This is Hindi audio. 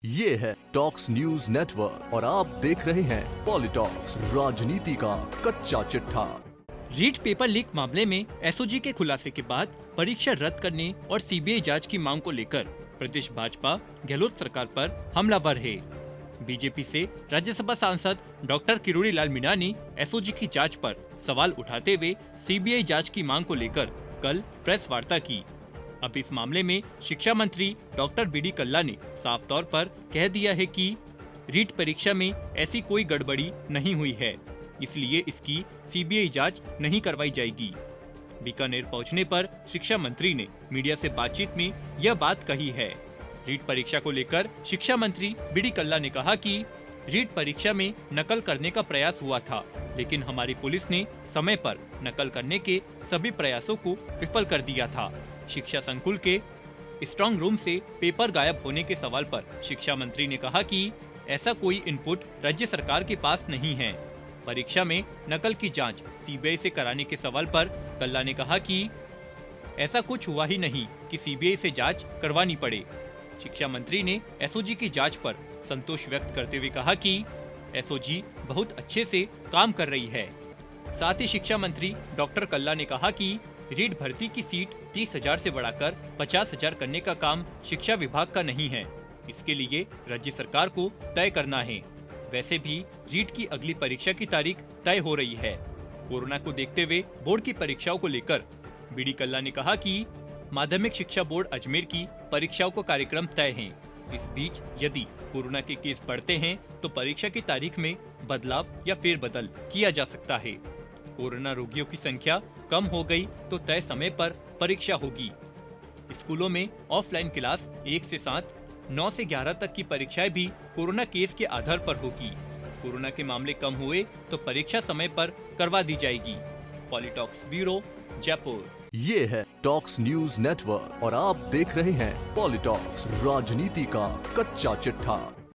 ये है टॉक्स न्यूज नेटवर्क और आप देख रहे हैं पॉलिटॉक्स, राजनीति का कच्चा चिट्ठा। रीट पेपर लीक मामले में एसओजी के खुलासे के बाद परीक्षा रद्द करने और सीबीआई जांच की मांग को लेकर प्रदेश भाजपा गहलोत सरकार पर हमलावर है। बीजेपी से राज्यसभा सांसद डॉक्टर किरोड़ी लाल मीणा ने एसओजी की जांच पर सवाल उठाते हुए सीबीआई जांच की मांग को लेकर कल प्रेस वार्ता की। अब इस मामले में शिक्षा मंत्री डॉक्टर बी.डी. कल्ला ने साफ तौर पर कह दिया है कि रीट परीक्षा में ऐसी कोई गड़बड़ी नहीं हुई है, इसलिए इसकी सीबीआई जांच नहीं करवाई जाएगी। बीकानेर पहुंचने पर शिक्षा मंत्री ने मीडिया से बातचीत में यह बात कही है। रीट परीक्षा को लेकर शिक्षा मंत्री बी.डी. कल्ला ने कहा कि रीट परीक्षा में नकल करने का प्रयास हुआ था, लेकिन हमारी पुलिस ने समय पर नकल करने के सभी प्रयासों को विफल कर दिया था। शिक्षा संकुल के स्ट्रांग रूम से पेपर गायब होने के सवाल पर शिक्षा मंत्री ने कहा कि ऐसा कोई इनपुट राज्य सरकार के पास नहीं है। परीक्षा में नकल की जांच सीबीआई से कराने के सवाल पर कल्ला ने कहा कि ऐसा कुछ हुआ ही नहीं कि सीबीआई से जांच करवानी पड़े। शिक्षा मंत्री ने एसओजी की जांच पर संतोष व्यक्त करते हुए कहा कि एसओजी बहुत अच्छे से काम कर रही है। साथ ही शिक्षा मंत्री डॉक्टर कल्ला ने कहा कि रीट भर्ती की सीट 30,000 से बढ़ाकर 50,000 करने का काम शिक्षा विभाग का नहीं है, इसके लिए राज्य सरकार को तय करना है। वैसे भी रीट की अगली परीक्षा की तारीख तय हो रही है। कोरोना को देखते हुए बोर्ड की परीक्षाओं को लेकर बी.डी. कल्ला ने कहा कि माध्यमिक शिक्षा बोर्ड अजमेर की परीक्षाओं का कार्यक्रम तय है। इस बीच यदि कोरोना के केस बढ़ते हैं तो परीक्षा की तारीख में बदलाव या फेरबदल किया जा सकता है। कोरोना रोगियों की संख्या कम हो गई तो तय समय पर परीक्षा होगी। स्कूलों में ऑफलाइन क्लास 1 से 7, 9 से 11 तक की परीक्षाएं भी कोरोना केस के आधार पर होगी। कोरोना के मामले कम हुए तो परीक्षा समय पर करवा दी जाएगी। पॉलिटॉक्स ब्यूरो, जयपुर। ये है टॉक्स न्यूज नेटवर्क और आप देख रहे हैं पॉलिटॉक्स, राजनीति का कच्चा चिट्ठा।